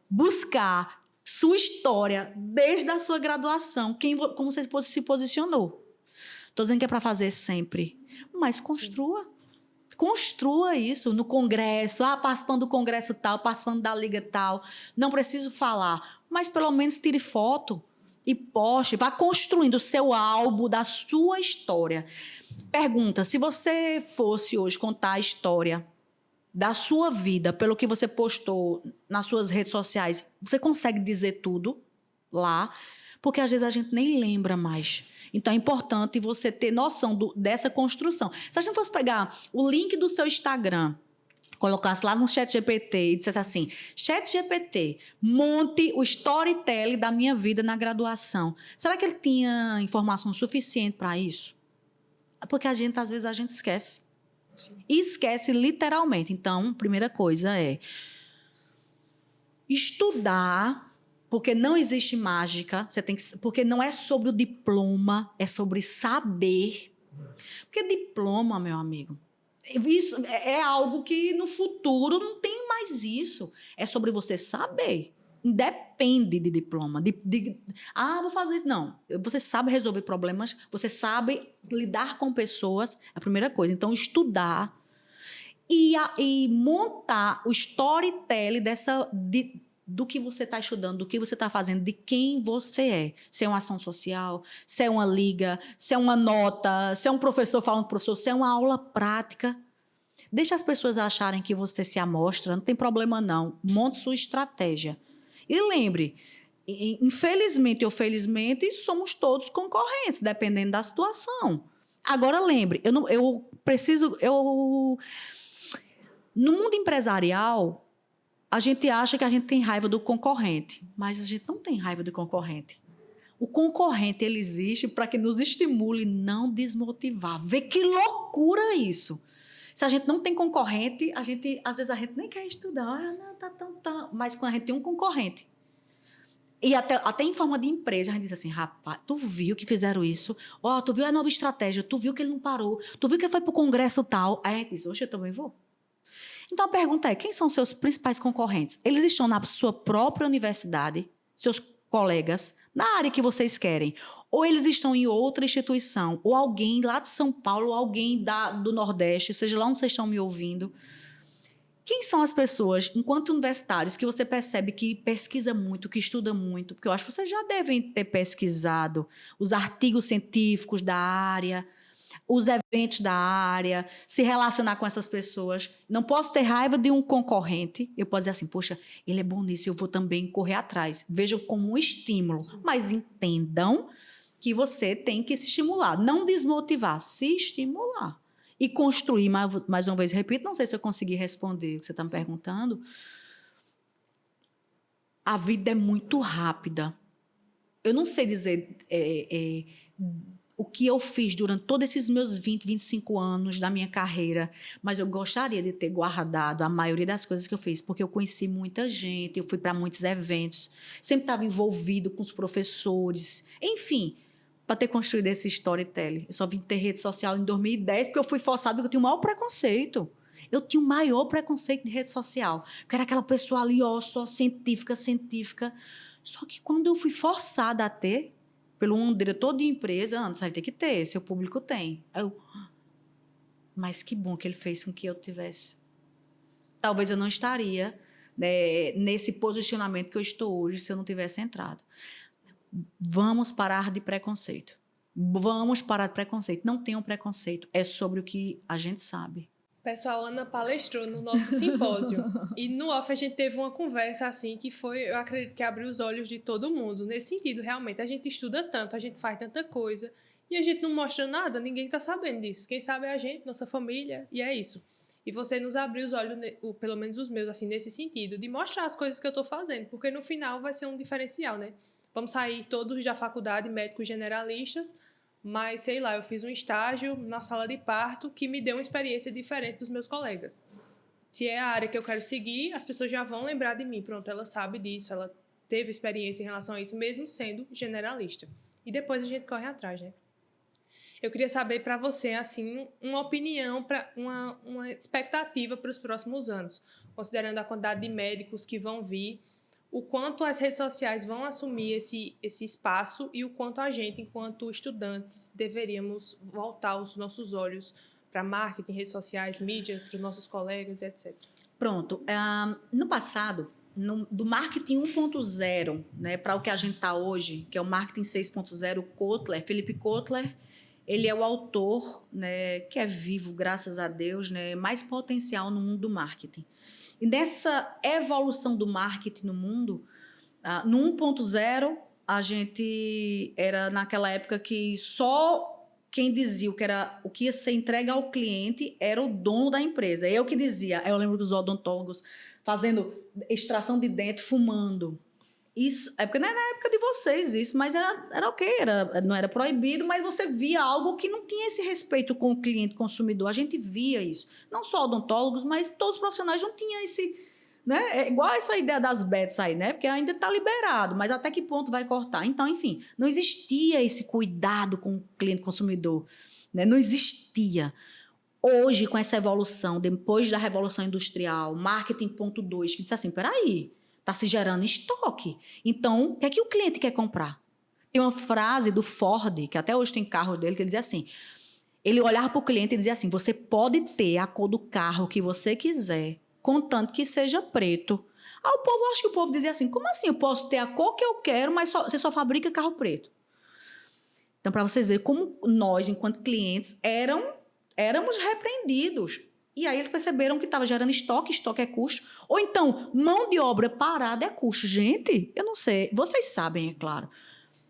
buscar sua história desde a sua graduação, como você se posicionou. Estou dizendo que é para fazer sempre, mas construa. Sim. Construa isso no congresso, participando do congresso tal, participando da liga tal. Não preciso falar, mas pelo menos tire foto e poste. Vá construindo o seu álbum da sua história. Pergunta, se você fosse hoje contar a história da sua vida, pelo que você postou nas suas redes sociais, você consegue dizer tudo lá? Porque às vezes a gente nem lembra mais. Então, é importante você ter noção dessa construção. Se a gente fosse pegar o link do seu Instagram, colocasse lá no ChatGPT e dissesse assim, ChatGPT, monte o storytelling da minha vida na graduação. Será que ele tinha informação suficiente para isso? Porque às vezes a gente esquece. E esquece literalmente. Então, primeira coisa é estudar. Porque não existe mágica, porque não é sobre o diploma, é sobre saber. Porque diploma, meu amigo, isso é algo que no futuro não tem mais isso. É sobre você saber. Independe de diploma. Vou fazer isso. Não. Você sabe resolver problemas, você sabe lidar com pessoas, é a primeira coisa. Então, estudar e montar o storytelling do que você está estudando, do que você está fazendo, de quem você é. Se é uma ação social, se é uma liga, se é uma nota, se é um professor falando com o professor, se é uma aula prática. Deixa as pessoas acharem que você se amostra, não tem problema não. Monte sua estratégia. E lembre, infelizmente ou felizmente, somos todos concorrentes, dependendo da situação. Agora lembre, no mundo empresarial, a gente acha que a gente tem raiva do concorrente, mas a gente não tem raiva do concorrente. O concorrente, ele existe para que nos estimule, não desmotivar. Vê que loucura isso. Se a gente não tem concorrente, às vezes a gente nem quer estudar. Mas quando a gente tem um concorrente, e até em forma de empresa, a gente diz assim, rapaz, tu viu que fizeram isso? Tu viu a nova estratégia? Tu viu que ele não parou? Tu viu que ele foi para o congresso tal? Aí a gente diz, hoje eu também vou. Então, a pergunta é, quem são os seus principais concorrentes? Eles estão na sua própria universidade, seus colegas na área que vocês querem. Ou eles estão em outra instituição, ou alguém lá de São Paulo, ou alguém do Nordeste, seja lá onde vocês estão me ouvindo. Quem são as pessoas, enquanto universitários, que você percebe que pesquisa muito, que estuda muito? Porque eu acho que vocês já devem ter pesquisado os artigos científicos da área, os eventos da área, se relacionar com essas pessoas. Não posso ter raiva de um concorrente. Eu posso dizer assim, poxa, ele é bom nisso, eu vou também correr atrás. Vejam como um estímulo. Mas entendam que você tem que se estimular. Não desmotivar, se estimular. E construir, mais uma vez, repito, não sei se eu consegui responder o que você está me perguntando. A vida é muito rápida. Eu não sei dizer o que eu fiz durante todos esses meus 20, 25 anos da minha carreira, mas eu gostaria de ter guardado a maioria das coisas que eu fiz, porque eu conheci muita gente, eu fui para muitos eventos, sempre estava envolvido com os professores, enfim, para ter construído esse storytelling. Eu só vim ter rede social em 2010, porque eu fui forçada, porque eu tinha o maior preconceito. Eu tinha o maior preconceito de rede social, porque era aquela pessoa ali, ó, só científica. Só que quando eu fui forçada a ter, pelo um diretor de empresa, você vai ter que ter, seu público tem. Mas que bom que ele fez com que eu tivesse. Talvez eu não estaria, né, nesse posicionamento que eu estou hoje se eu não tivesse entrado. Vamos parar de preconceito. Vamos parar de preconceito. Não tenham preconceito. É sobre o que a gente sabe. Pessoal, Ana palestrou no nosso simpósio. E no off a gente teve uma conversa assim que foi, eu acredito que abriu os olhos de todo mundo. Nesse sentido, realmente, a gente estuda tanto, a gente faz tanta coisa e a gente não mostra nada, ninguém está sabendo disso. Quem sabe é a gente, nossa família, e é isso. E você nos abriu os olhos, pelo menos os meus, assim, nesse sentido, de mostrar as coisas que eu estou fazendo, porque no final vai ser um diferencial, né? Vamos sair todos da faculdade, médicos generalistas, mas, sei lá, eu fiz um estágio na sala de parto que me deu uma experiência diferente dos meus colegas. Se é a área que eu quero seguir, as pessoas já vão lembrar de mim. Pronto, ela sabe disso, ela teve experiência em relação a isso, mesmo sendo generalista. E depois a gente corre atrás, né? Eu queria saber para você, assim, uma opinião, uma expectativa para os próximos anos, considerando a quantidade de médicos que vão vir, o quanto as redes sociais vão assumir esse espaço e o quanto a gente, enquanto estudantes, deveríamos voltar os nossos olhos para marketing, redes sociais, mídia, para os nossos colegas, etc. Pronto. No passado, do marketing 1.0, né, para o que a gente está hoje, que é o marketing 6.0, Felipe Kotler, ele é o autor, né, que é vivo, graças a Deus, né, mais potencial no mundo do marketing. E nessa evolução do marketing no mundo, no 1.0, a gente era naquela época que só quem dizia o que ia ser entregue ao cliente era o dono da empresa. Eu que dizia. Eu lembro dos odontólogos fazendo extração de dente, fumando. Isso, é porque não é na época de vocês isso, mas era ok, não era proibido, mas você via algo que não tinha esse respeito com o cliente consumidor. A gente via isso. Não só odontólogos, mas todos os profissionais não tinham esse... Né? É igual essa ideia das bets aí, né? Porque ainda está liberado, mas até que ponto vai cortar? Então, enfim, não existia esse cuidado com o cliente consumidor. Né? Não existia. Hoje, com essa evolução, depois da Revolução Industrial, Marketing 1.2, que disse assim, peraí, está se gerando estoque. Então, o que é que o cliente quer comprar? Tem uma frase do Ford, que até hoje tem carros dele, que ele dizia assim, ele olhava para o cliente e dizia assim, você pode ter a cor do carro que você quiser, contanto que seja preto. Acho que o povo dizia assim, como assim eu posso ter a cor que eu quero, mas você só fabrica carro preto? Então, para vocês verem como nós, enquanto clientes, éramos repreendidos. E aí eles perceberam que estava gerando estoque é custo. Ou então, mão de obra parada é custo. Gente, eu não sei, vocês sabem, é claro.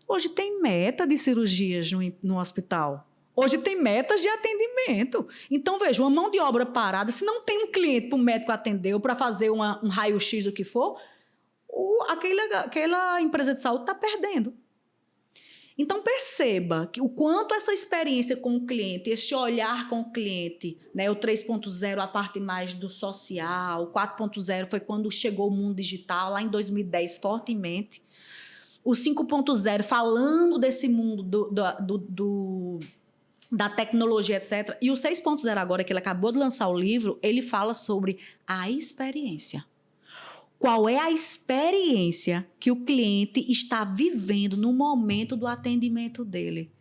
Hoje tem meta de cirurgias no hospital. Hoje tem metas de atendimento. Então, veja, uma mão de obra parada, se não tem um cliente para o médico atender ou para fazer um raio-x, o que for, aquela empresa de saúde está perdendo. Então, perceba que o quanto essa experiência com o cliente, esse olhar com o cliente, né, o 3.0, a parte mais do social, o 4.0 foi quando chegou o mundo digital, lá em 2010, fortemente. O 5.0, falando desse mundo da tecnologia, etc. E o 6.0 agora, que ele acabou de lançar o livro, ele fala sobre a experiência. Qual é a experiência que o cliente está vivendo no momento do atendimento dele?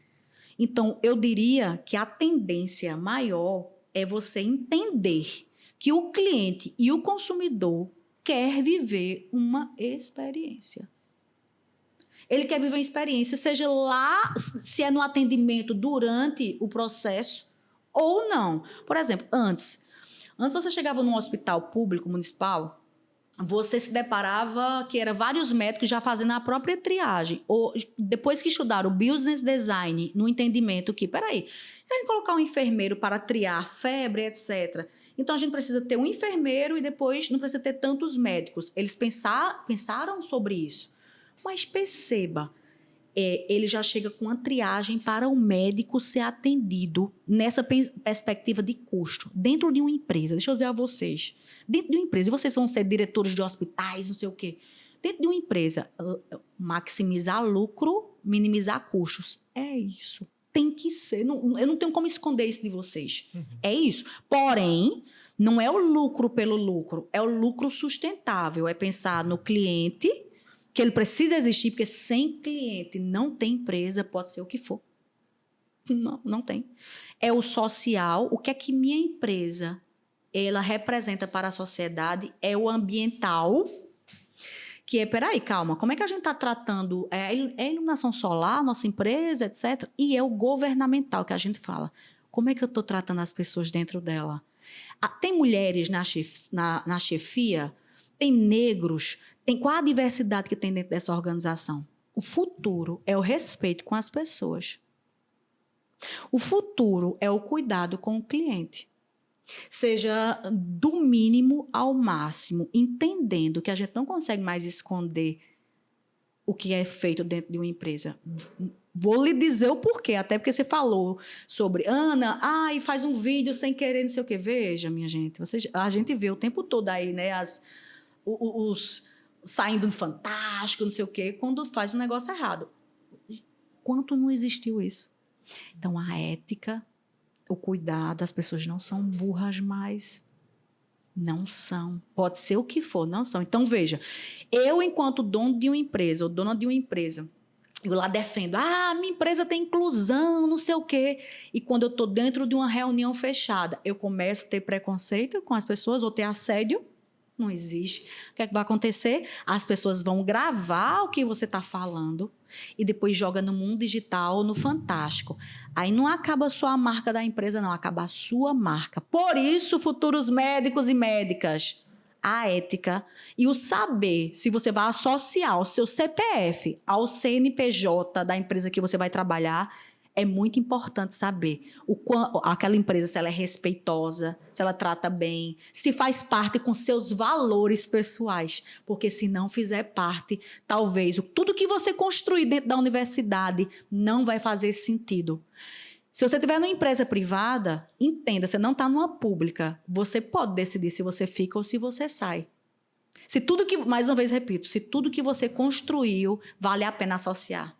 Então, eu diria que a tendência maior é você entender que o cliente e o consumidor quer viver uma experiência. Ele quer viver uma experiência, seja lá, se é no atendimento durante o processo ou não. Por exemplo, antes você chegava num hospital público municipal, você se deparava que era vários médicos já fazendo a própria triagem. Ou depois que estudaram o business design, no entendimento que, peraí, se a gente colocar um enfermeiro para triar febre, etc., então a gente precisa ter um enfermeiro e depois não precisa ter tantos médicos. Eles pensaram sobre isso. Mas perceba, ele já chega com a triagem para o médico ser atendido nessa perspectiva de custo. Dentro de uma empresa, deixa eu dizer a vocês, dentro de uma empresa, e vocês vão ser diretores de hospitais, não sei o quê, dentro de uma empresa, maximizar lucro, minimizar custos. É isso. Tem que ser. Eu não tenho como esconder isso de vocês. É isso. Porém, não é o lucro pelo lucro, é o lucro sustentável. É pensar no cliente, que ele precisa existir, porque sem cliente não tem empresa, pode ser o que for. Não tem. É o social, o que é que minha empresa ela representa para a sociedade, é o ambiental, que é, peraí, calma, como é que a gente está tratando, é a iluminação solar, nossa empresa, etc., e é o governamental, que a gente fala. Como é que eu estou tratando as pessoas dentro dela? Tem mulheres na chefia, tem negros, qual a diversidade que tem dentro dessa organização? O futuro é o respeito com as pessoas. O futuro é o cuidado com o cliente. Seja do mínimo ao máximo, entendendo que a gente não consegue mais esconder o que é feito dentro de uma empresa. Vou lhe dizer o porquê, até porque você falou sobre Ana, e faz um vídeo sem querer, não sei o quê. Veja, minha gente, a gente vê o tempo todo aí, né, os saindo do Fantástico, não sei o quê, quando faz um negócio errado. Quanto não existiu isso? Então, a ética, o cuidado, as pessoas não são burras mais. Não são. Pode ser o que for, não são. Então, veja, eu, enquanto dono de uma empresa, ou dona de uma empresa, eu lá defendo, minha empresa tem inclusão, não sei o quê. E quando eu estou dentro de uma reunião fechada, eu começo a ter preconceito com as pessoas, ou ter assédio. Não existe. O que é que vai acontecer? As pessoas vão gravar o que você está falando e depois joga no mundo digital, no Fantástico. Aí não acaba só a marca da empresa, não. Acaba a sua marca. Por isso, futuros médicos e médicas, a ética e o saber se você vai associar o seu CPF ao CNPJ da empresa que você vai trabalhar, é muito importante saber aquela empresa, se ela é respeitosa, se ela trata bem, se faz parte com seus valores pessoais. Porque se não fizer parte, talvez tudo que você construir dentro da universidade não vai fazer sentido. Se você estiver numa empresa privada, entenda, você não está numa pública. Você pode decidir se você fica ou se você sai. Mais uma vez repito, se tudo que você construiu vale a pena associar.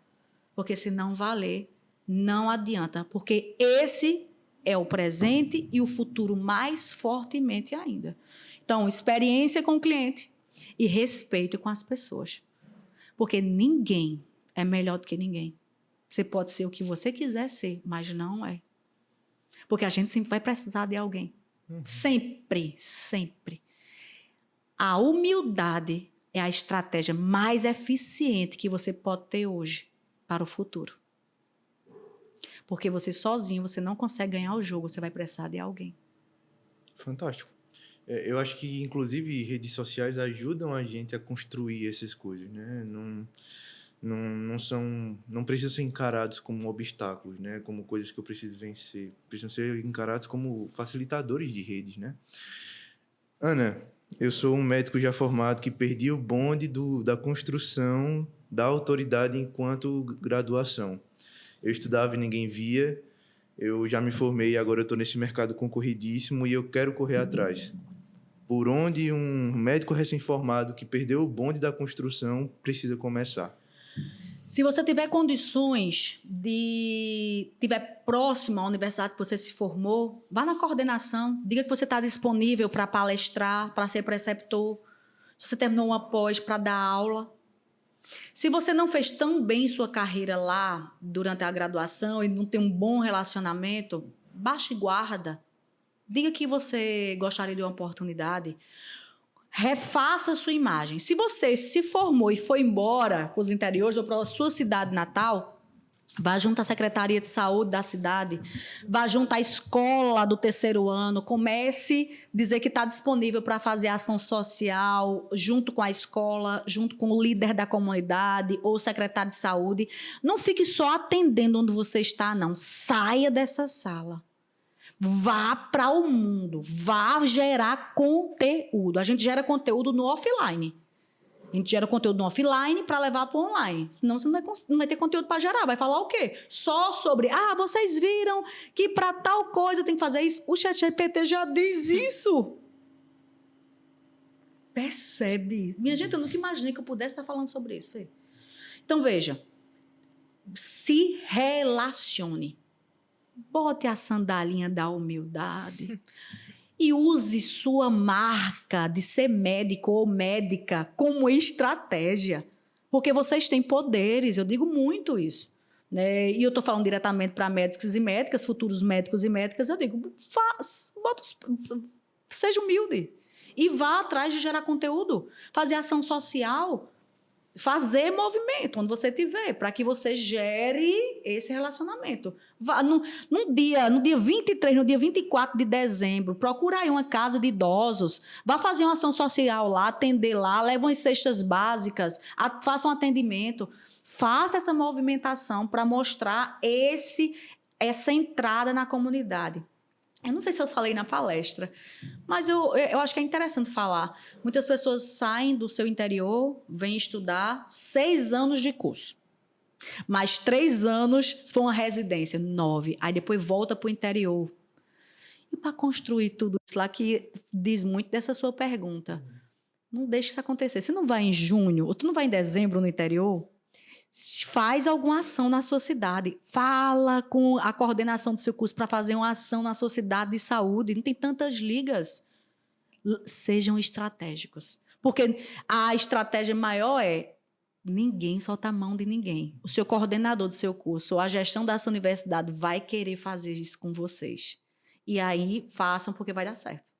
Porque se não valer, não adianta, porque esse é o presente e o futuro mais fortemente ainda. Então, experiência com o cliente e respeito com as pessoas. Porque ninguém é melhor do que ninguém. Você pode ser o que você quiser ser, mas não é. Porque a gente sempre vai precisar de alguém. Sempre, sempre. A humildade é a estratégia mais eficiente que você pode ter hoje para o futuro. Porque você sozinho, você não consegue ganhar o jogo, você vai precisar de alguém. Fantástico. Eu acho que, inclusive, redes sociais ajudam a gente a construir essas coisas, né? Não precisam ser encarados como obstáculos, né? Como coisas que eu preciso vencer. Precisam ser encarados como facilitadores de redes, né? Ana, eu sou um médico já formado que perdi o bonde da construção da autoridade enquanto graduação. Eu estudava e ninguém via, eu já me formei e agora eu estou nesse mercado concorridíssimo e eu quero correr atrás. Por onde um médico recém-formado que perdeu o bonde da construção precisa começar? Se você tiver condições estiver próximo à universidade que você se formou, vá na coordenação, diga que você está disponível para palestrar, para ser preceptor. se você terminou uma pós para dar aula. Se você não fez tão bem sua carreira lá durante a graduação e não tem um bom relacionamento, baixe guarda. Diga que você gostaria de uma oportunidade. Refaça a sua imagem. Se você se formou e foi embora para os interiores ou para a sua cidade natal, vá junto à Secretaria de Saúde da cidade, vá junto à escola do 3º ano, comece a dizer que está disponível para fazer ação social junto com a escola, junto com o líder da comunidade ou o secretário de saúde. Não fique só atendendo onde você está, não. Saia dessa sala. Vá para o mundo, vá gerar conteúdo. A gente gera conteúdo no offline. A gente gera conteúdo no offline para levar para o online. Senão você não vai ter conteúdo para gerar. Vai falar o quê? Só sobre, vocês viram que para tal coisa tem que fazer isso. O ChatGPT já diz isso. Percebe? Minha gente, eu nunca imaginei que eu pudesse estar falando sobre isso. Fê. Então, veja. Se relacione. Bote a sandalinha da humildade e use sua marca de ser médico ou médica como estratégia, porque vocês têm poderes, eu digo muito isso, né? E eu estou falando diretamente para médicos e médicas, futuros médicos e médicas, eu digo, seja humilde e vá atrás de gerar conteúdo, fazer ação social, fazer movimento onde você estiver, para que você gere esse relacionamento. Vá, no dia 23, no dia 24 de dezembro, procura aí uma casa de idosos, vá fazer uma ação social lá, atender lá, leva umas cestas básicas, faça um atendimento, faça essa movimentação para mostrar essa entrada na comunidade. Eu não sei se eu falei na palestra, mas eu acho que é interessante falar. Muitas pessoas saem do seu interior, vêm estudar 6 anos de curso. Mais 3 anos, se for uma residência, 9. Aí depois volta para o interior. E para construir tudo isso lá, que diz muito dessa sua pergunta. Não deixe isso acontecer. Você não vai em junho, ou tu não vai em dezembro no interior, faz alguma ação na sua cidade. Fala com a coordenação do seu curso para fazer uma ação na sua cidade de saúde. Não tem tantas ligas. Sejam estratégicos. Porque a estratégia maior é ninguém solta a mão de ninguém. O seu coordenador do seu curso ou a gestão da sua universidade vai querer fazer isso com vocês. E aí, façam, porque vai dar certo.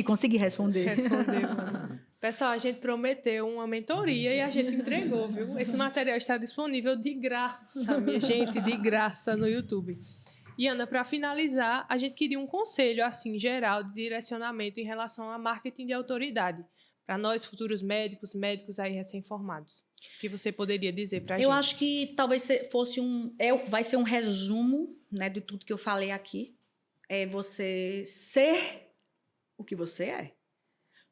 Consegui responder. Respondeu. Pessoal, a gente prometeu uma mentoria e a gente entregou, viu? Esse material está disponível de graça, minha gente, de graça no YouTube. E, Ana, para finalizar, a gente queria um conselho, assim, geral, de direcionamento em relação a marketing de autoridade, para nós, futuros médicos aí recém-formados. O que você poderia dizer para a gente? Eu acho que talvez fosse vai ser um resumo, né, de tudo que eu falei aqui. É você ser o que você é.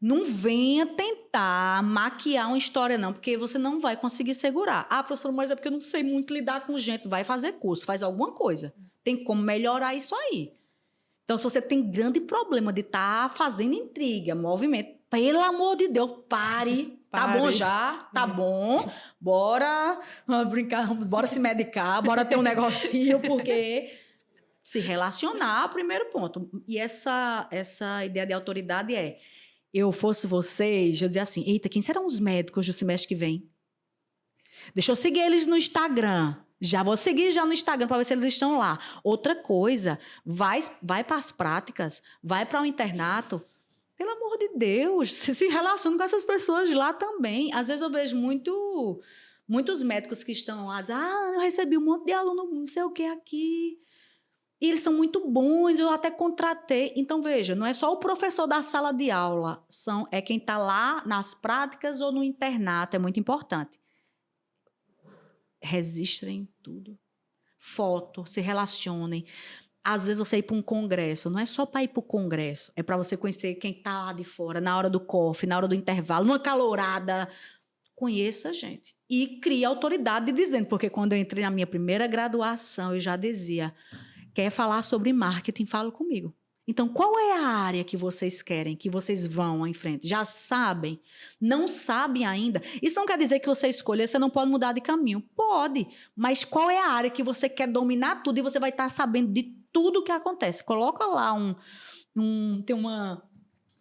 Não venha tentar maquiar uma história, não, porque você não vai conseguir segurar. Professora, mas é porque eu não sei muito lidar com gente. Vai fazer curso, faz alguma coisa. Tem como melhorar isso aí. Então, se você tem grande problema de estar fazendo intriga, movimento, pelo amor de Deus, pare. Tá bom já, tá bom. Bora brincar, bora se medicar, bora ter um negocinho, porque se relacionar, primeiro ponto. E essa ideia de autoridade eu fosse vocês, eu dizia assim, eita, quem serão os médicos do semestre que vem? Deixa eu seguir eles no Instagram. Já vou seguir já no Instagram para ver se eles estão lá. Outra coisa, vai para as práticas, vai para o internato. Pelo amor de Deus, se relaciona com essas pessoas lá também. Às vezes eu vejo muitos médicos que estão lá, eu recebi um monte de aluno, não sei o que aqui. E eles são muito bons, eu até contratei. Então, veja, não é só o professor da sala de aula, é quem está lá nas práticas ou no internato, é muito importante. Registrem tudo. Foto, se relacionem. Às vezes você ir para um congresso, não é só para ir para o congresso, é para você conhecer quem está lá de fora, na hora do coffee, na hora do intervalo, numa calorada. Conheça a gente. E crie autoridade dizendo, porque quando eu entrei na minha primeira graduação, eu já dizia, quer falar sobre marketing, fala comigo. Então, qual é a área que vocês querem, que vocês vão em frente? Já sabem? Não sabem ainda? Isso não quer dizer que você escolher, você não pode mudar de caminho. Pode, mas qual é a área que você quer dominar tudo e você vai estar sabendo de tudo o que acontece? Coloca lá tem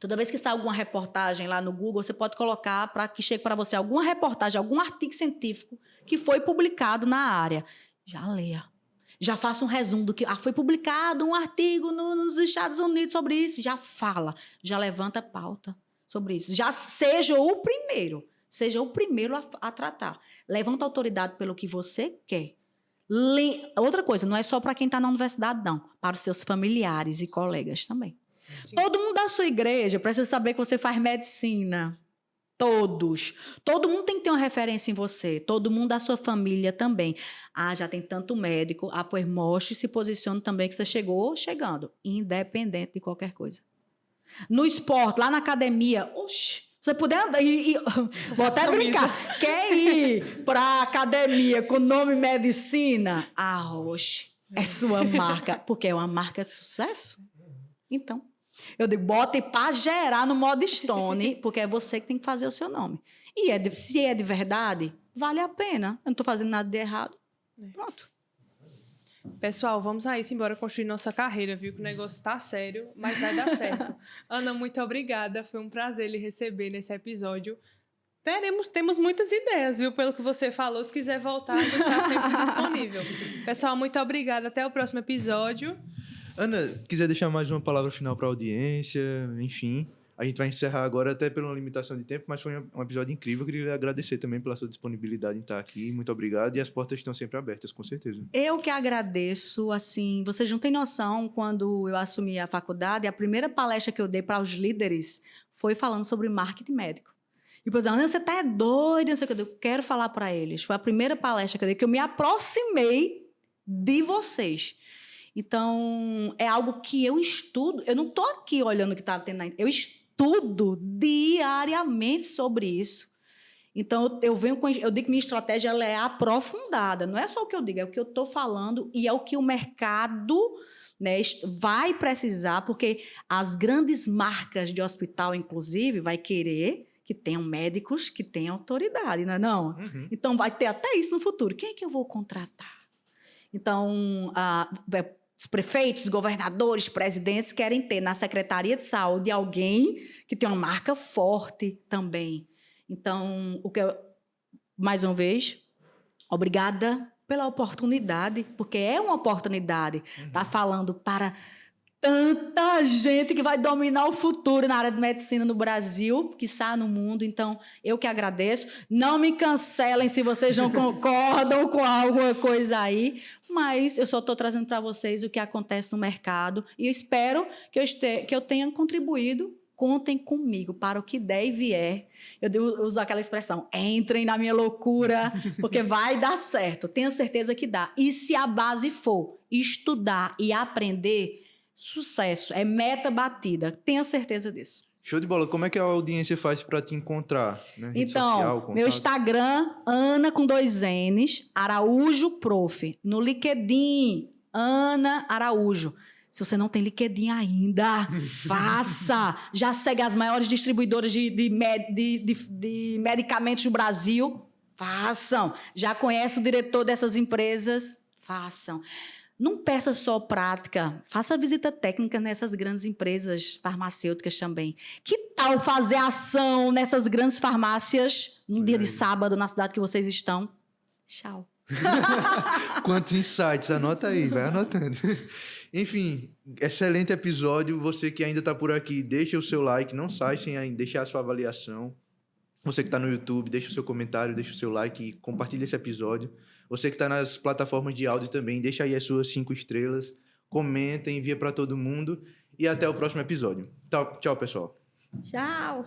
Toda vez que sai alguma reportagem lá no Google, você pode colocar para que chegue para você alguma reportagem, algum artigo científico que foi publicado na área. Já leia. Já faça um resumo do que foi publicado um artigo nos Estados Unidos sobre isso. Já fala, já levanta pauta sobre isso. Já seja o primeiro a tratar. Levanta autoridade pelo que você quer. Outra coisa, não é só para quem está na universidade, não. Para os seus familiares e colegas também. Sim. Todo mundo da sua igreja precisa saber que você faz medicina. Todos. Todo mundo tem que ter uma referência em você. Todo mundo da sua família também. Já tem tanto médico. Pois mostre e se posicione também que você chegando. Independente de qualquer coisa. No esporte, lá na academia, você puder andar vou até brincar. Quer ir para a academia com o nome medicina? É sua marca. Porque é uma marca de sucesso. Então, eu digo, bote para gerar no modo Stone, porque é você que tem que fazer o seu nome. E se é de verdade, vale a pena. Eu não estou fazendo nada de errado. Pronto. Pessoal, vamos aí embora construir nossa carreira, viu? Que o negócio tá sério, mas vai dar certo. Ana, muito obrigada. Foi um prazer lhe receber nesse episódio. Temos muitas ideias, viu? Pelo que você falou. Se quiser voltar, a gente está sempre disponível. Pessoal, muito obrigada. Até o próximo episódio. Ana, quiser deixar mais uma palavra final para a audiência, enfim. A gente vai encerrar agora até por uma limitação de tempo, mas foi um episódio incrível. Eu queria lhe agradecer também pela sua disponibilidade em estar aqui. Muito obrigado. E as portas estão sempre abertas, com certeza. Eu que agradeço. Assim, vocês não têm noção, quando eu assumi a faculdade, a primeira palestra que eu dei para os líderes foi falando sobre marketing médico. E depois, Ana, você tá doida, não sei o que. Eu quero falar para eles. Foi a primeira palestra que eu dei que eu me aproximei de vocês. Então, é algo que eu estudo. Eu não estou aqui olhando o que está tendo na internet. Eu estudo diariamente sobre isso. Então, eu digo que minha estratégia ela é aprofundada. Não é só o que eu digo, é o que eu estou falando e é o que o mercado, né, vai precisar, porque as grandes marcas de hospital, inclusive, vai querer que tenham médicos que tenham autoridade, não é não? Uhum. Então, vai ter até isso no futuro. Quem é que eu vou contratar? Então, os prefeitos, governadores, presidentes querem ter na Secretaria de Saúde alguém que tem uma marca forte também. Então, mais uma vez, obrigada pela oportunidade, porque é uma oportunidade estar falando para tanta gente que vai dominar o futuro na área de medicina no Brasil, quiçá no mundo. Então, eu que agradeço. Não me cancelem se vocês não concordam com alguma coisa aí, mas eu só estou trazendo para vocês o que acontece no mercado e eu espero que eu tenha contribuído. Contem comigo para o que der e vier. Eu uso aquela expressão, entrem na minha loucura, porque vai dar certo. Tenho certeza que dá. E se a base for estudar e aprender, sucesso, é meta batida. Tenha certeza disso. Show de bola. Como é que a audiência faz para te encontrar? Né? Rede social, meu Instagram, Ana com 2 N's, Araújo Prof. No LinkedIn, Ana Araújo. Se você não tem LinkedIn ainda, faça. Já segue as maiores distribuidoras de medicamentos do Brasil, façam. Já conhece o diretor dessas empresas, façam. Não peça só prática, faça visita técnica nessas grandes empresas farmacêuticas também. Que tal fazer ação nessas grandes farmácias no dia de sábado, na cidade que vocês estão? Tchau. Quantos insights, anota aí, vai anotando. Enfim, excelente episódio. Você que ainda está por aqui, deixa o seu like, não sai sem deixar a sua avaliação. Você que está no YouTube, deixa o seu comentário, deixa o seu like e compartilha esse episódio. Você que está nas plataformas de áudio também, deixa aí as suas 5 estrelas, comenta, envia para todo mundo e até o próximo episódio. Tchau, pessoal. Tchau.